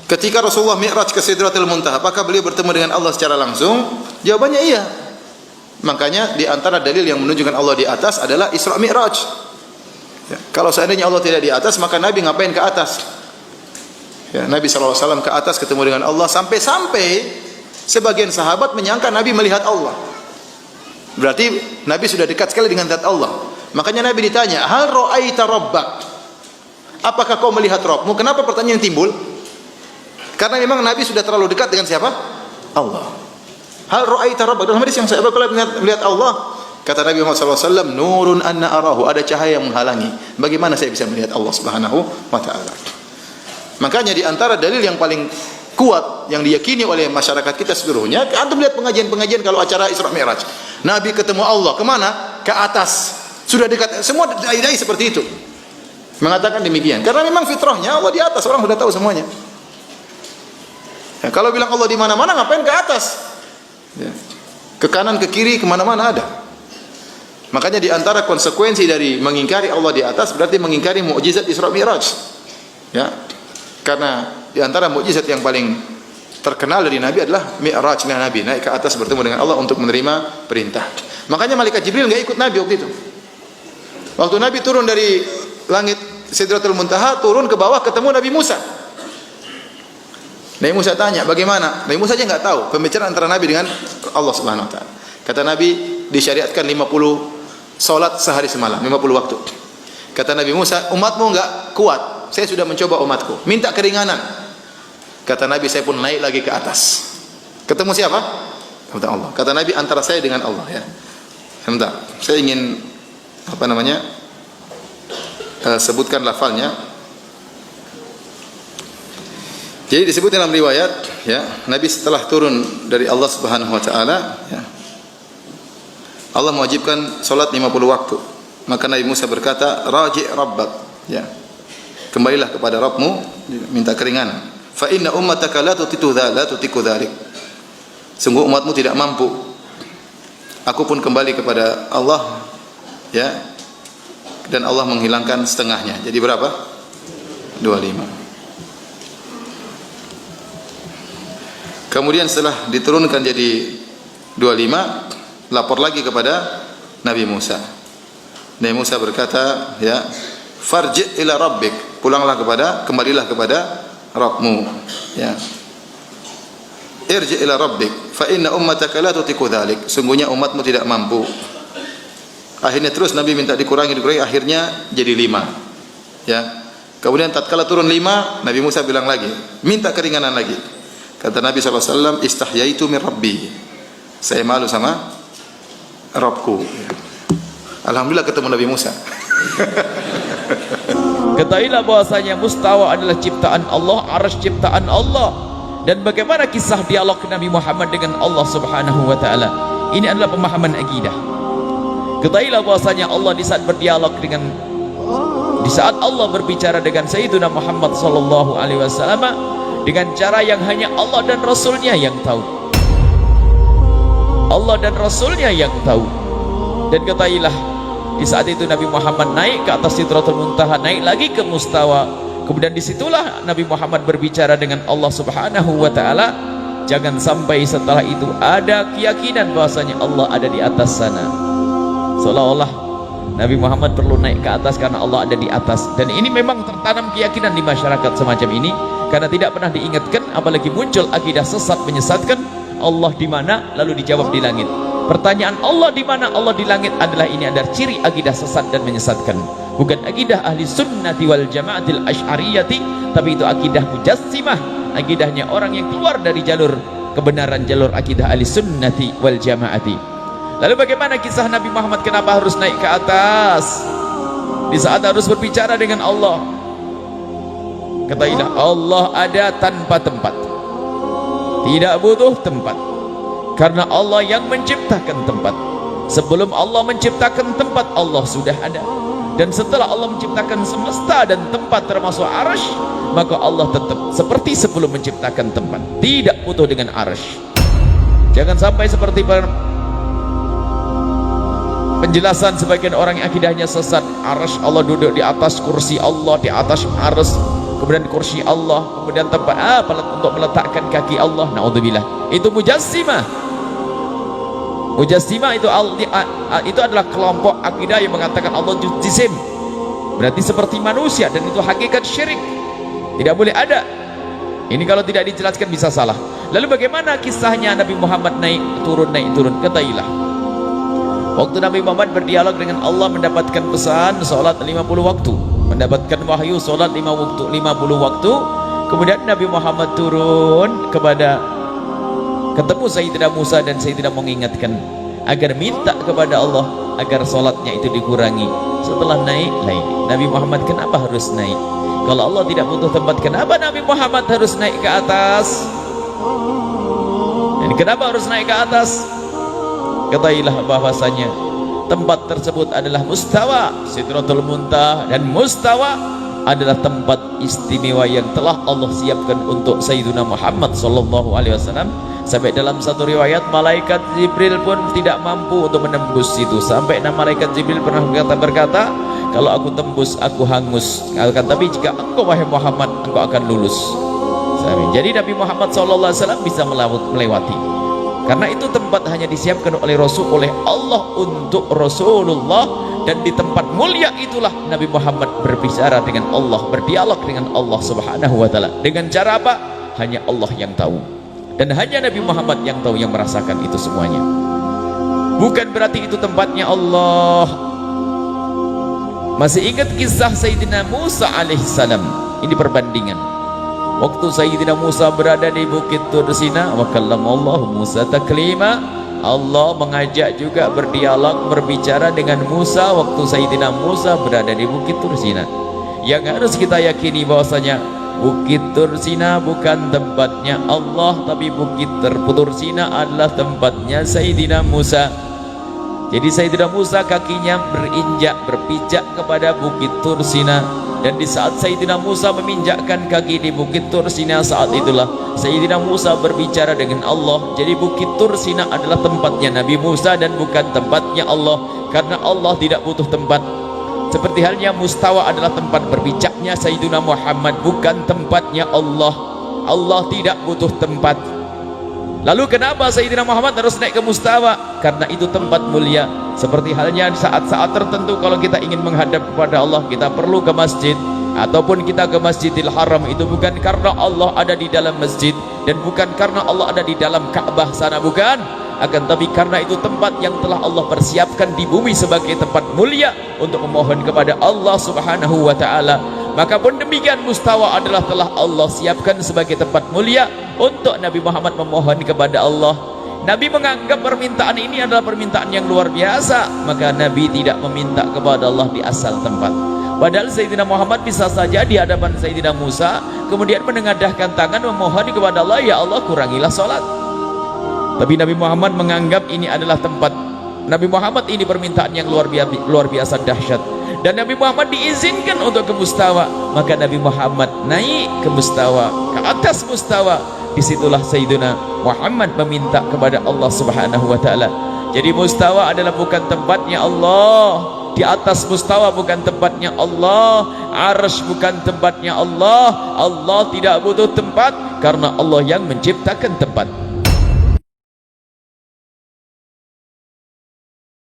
Ketika Rasulullah Mi'raj ke Sidratul Muntaha, apakah beliau bertemu dengan Allah secara langsung? Jawabannya iya. Makanya di antara dalil yang menunjukkan Allah di atas adalah Isra Mi'raj. Ya, kalau seandainya Allah tidak di atas, maka Nabi ngapain ke atas? Ya, Nabi SAW ke atas ketemu dengan Allah, sampai-sampai sebagian sahabat menyangka Nabi melihat Allah. Berarti Nabi sudah dekat sekali dengan zat Allah. Makanya Nabi ditanya, hal ra'aita rabbak? Apakah kau melihat Rabbmu? Kenapa pertanyaan timbul? Karena memang Nabi sudah terlalu dekat dengan siapa? Allah. Hal ra'aita rabbak? Dalam hadis yang saya baca, melihat Allah. Kata Nabi Muhammad SAW, nurun anna arahu, ada cahaya yang menghalangi. Bagaimana saya bisa melihat Allah Subhanahu wa ta'ala? Makanya di antara dalil yang paling kuat yang diyakini oleh masyarakat kita seluruhnya, antum lihat pengajian-pengajian kalau acara Isra Mi'raj. Nabi ketemu Allah, kemana? Ke atas. Sudah dekat. Semua dai-dai seperti itu mengatakan demikian. Karena memang fitrahnya Allah di atas, orang sudah tahu semuanya. Ya, kalau bilang Allah di mana-mana, ngapain ke atas? Ya. Ke kanan, ke kiri, kemana-mana ada. Makanya di antara konsekuensi dari mengingkari Allah di atas berarti mengingkari mukjizat Isra Mi'raj. Ya. Karena di antara mukjizat yang paling terkenal dari Nabi adalah Mi'rajnya Nabi, naik ke atas bertemu dengan Allah untuk menerima perintah. Makanya malaikat Jibril enggak ikut Nabi waktu itu. Waktu Nabi turun dari langit Sidratul Muntaha, turun ke bawah ketemu Nabi Musa. Nabi Musa tanya, bagaimana? Nabi Musa aja enggak tahu pembicaraan antara Nabi dengan Allah Subhanahu wa taala. Kata Nabi, disyariatkan 50 salat sehari semalam, 50 waktu. Kata Nabi Musa, umatmu enggak kuat. Saya sudah mencoba umatku, minta keringanan. Kata Nabi, saya pun naik lagi ke atas. Ketemu siapa? Kata Allah. Kata Nabi, antara saya dengan Allah, ya. Sebentar, saya ingin sebutkan lafalnya. Jadi disebut dalam riwayat, ya, Nabi setelah turun dari Allah Subhanahu wa taala, ya, Allah mewajibkan salat 50 waktu. Maka Nabi Musa berkata, raji' rabbak, ya. Kembalilah kepada Rabbmu, minta keringanan. Fa inna ummataka la tutiku dzalik. Sungguh umatmu tidak mampu. Aku pun kembali kepada Allah, ya. Dan Allah menghilangkan setengahnya. Jadi berapa? 25. Kemudian setelah diturunkan jadi 25, lapor lagi kepada Nabi Musa. Nabi Musa berkata, ya, farji' ila rabbik, kembalilah kepada Rabbmu, ya. Irji' ila rabbik fa inna ummataka la tutiku dzalik. Sungguhnya umatmu tidak mampu. Akhirnya terus Nabi minta dikurangi, akhirnya jadi 5. Ya. Kemudian tatkala turun 5, Nabi Musa bilang lagi, minta keringanan lagi. Kata Nabi SAW, istahyaitu min rabbi. Saya malu sama Rabbku. Alhamdulillah ketemu Nabi Musa. Ketahuilah bahwasanya mustawa adalah ciptaan Allah, arsy ciptaan Allah. Dan bagaimana kisah dialog Nabi Muhammad dengan Allah Subhanahu wa taala? Ini adalah pemahaman akidah. Ketahuilah bahwasanya Allah di saat Allah berbicara dengan Sayyidina Muhammad sallallahu alaihi wasallam dengan cara yang hanya Allah dan Rasulnya yang tahu. Allah dan Rasulnya yang tahu. Dan ketahuilah, di saat itu Nabi Muhammad naik ke atas Sidratul Muntaha, naik lagi ke mustawa. Kemudian disitulah Nabi Muhammad berbicara dengan Allah Subhanahu wa ta'ala. Jangan sampai setelah itu ada keyakinan bahwasanya Allah ada di atas sana, seolah-olah Nabi Muhammad perlu naik ke atas karena Allah ada di atas. Dan ini memang tertanam keyakinan di masyarakat semacam ini, karena tidak pernah diingatkan, apalagi muncul akidah sesat menyesatkan. Allah di mana? Lalu dijawab di langit. Pertanyaan Allah di mana, Allah di langit adalah ini adalah ciri akidah sesat dan menyesatkan. Bukan akidah ahli sunnati wal jamaatil asy'ariyati, tapi itu akidah mujassimah, akidahnya orang yang keluar dari jalur kebenaran, jalur akidah ahli sunnati wal jamaati. Lalu bagaimana kisah Nabi Muhammad, kenapa harus naik ke atas di saat harus berbicara dengan Allah? Ketahuilah, Allah ada tanpa tempat, tidak butuh tempat, karena Allah yang menciptakan tempat. Sebelum Allah menciptakan tempat, Allah sudah ada. Dan setelah Allah menciptakan semesta dan tempat termasuk arsy, maka Allah tetap seperti sebelum menciptakan tempat, tidak butuh dengan arsy. Jangan sampai seperti penjelasan sebagian orang yang akidahnya sesat, arsy Allah duduk di atas, kursi Allah di atas arsy. kemudian kursi Allah, kemudian tempat untuk meletakkan kaki Allah. Naudzubillah. Itu mujassimah. Mujassimah itu adalah kelompok akidah yang mengatakan Allah jisim, berarti seperti manusia, dan itu hakikat syirik, tidak boleh ada. Ini kalau tidak dijelaskan bisa salah. Lalu bagaimana kisahnya Nabi Muhammad naik turun? Katailah, waktu Nabi Muhammad berdialog dengan Allah, mendapatkan pesan sholat 50 waktu, mendapatkan wahyu sholat 50 waktu. Kemudian Nabi Muhammad turun ketemu Sayyidina Musa, dan Sayyidina mengingatkan agar minta kepada Allah agar sholatnya itu dikurangi. Setelah naik lagi, Nabi Muhammad kenapa harus naik? Kalau Allah tidak butuh tempat, kenapa Nabi Muhammad harus naik ke atas? Dan kenapa harus naik ke atas? Katailah bahwasanya tempat tersebut adalah mustawa Sidratul Muntaha, dan mustawa adalah tempat istimewa yang telah Allah siapkan untuk Sayyidina Muhammad sallallahu alaihi wasallam. Sampai dalam satu riwayat, malaikat Jibril pun tidak mampu untuk menembus itu. Sampai malaikat Jibril pernah berkata, kalau aku tembus aku hangus, tapi jika engkau wahai Muhammad, engkau akan lulus. Jadi Nabi Muhammad SAW bisa melewati, karena itu tempat hanya disiapkan oleh Allah untuk Rasulullah. Dan di tempat mulia itulah Nabi Muhammad berbicara dengan Allah, berdialog dengan Allah Subhanahu wa ta'ala. Dengan cara apa? Hanya Allah yang tahu, dan hanya Nabi Muhammad yang tahu, yang merasakan itu semuanya. Bukan berarti itu tempatnya Allah. Masih ingat kisah Sayyidina Musa alaihissalam? Ini perbandingan. Waktu Sayyidina Musa berada di Bukit Tur Sina, wa kallamallahu Musa taklima. Allah mengajak juga berdialog, berbicara dengan Musa waktu Sayyidina Musa berada di Bukit Tur Sina. Yang harus kita yakini bahwasanya Bukit Tur Sina bukan tempatnya Allah, tapi Bukit Tur Sina adalah tempatnya Sayyidina Musa. Jadi Sayyidina Musa kakinya berpijak kepada Bukit Tur Sina, dan di saat Sayyidina Musa meminjakkan kaki di Bukit Tur Sina, saat itulah Sayyidina Musa berbicara dengan Allah. Jadi Bukit Tur Sina adalah tempatnya Nabi Musa dan bukan tempatnya Allah, karena Allah tidak butuh tempat. Seperti halnya mustawa adalah tempat berbijaknya Sayyidina Muhammad, bukan tempatnya Allah. Allah tidak butuh tempat. Lalu kenapa Sayyidina Muhammad harus naik ke mustawa? Karena itu tempat mulia. Seperti halnya saat-saat tertentu kalau kita ingin menghadap kepada Allah, kita perlu ke masjid, ataupun kita ke Masjidil Haram. Itu bukan karena Allah ada di dalam masjid, dan bukan karena Allah ada di dalam Ka'bah sana, bukan, akan tapi karena itu tempat yang telah Allah persiapkan di bumi sebagai tempat mulia untuk memohon kepada Allah Subhanahu wa ta'ala. Maka pun demikian, mustawa adalah telah Allah siapkan sebagai tempat mulia untuk Nabi Muhammad memohon kepada Allah. Nabi menganggap permintaan ini adalah permintaan yang luar biasa, maka Nabi tidak meminta kepada Allah di asal tempat. Padahal Sayyidina Muhammad bisa saja di hadapan Sayyidina Musa kemudian menengadahkan tangan memohon kepada Allah, ya Allah kurangilah sholat. Tapi Nabi Muhammad menganggap ini adalah tempat. Nabi Muhammad ini permintaan yang luar biasa dahsyat, dan Nabi Muhammad diizinkan untuk ke mustawa. Maka Nabi Muhammad naik ke mustawa, ke atas mustawa. Disitulah Sayyidina Muhammad meminta kepada Allah Subhanahu wa ta'ala. Jadi mustawa adalah bukan tempatnya Allah, di atas mustawa bukan tempatnya Allah, arsy bukan tempatnya Allah. Allah tidak butuh tempat, karena Allah yang menciptakan tempat.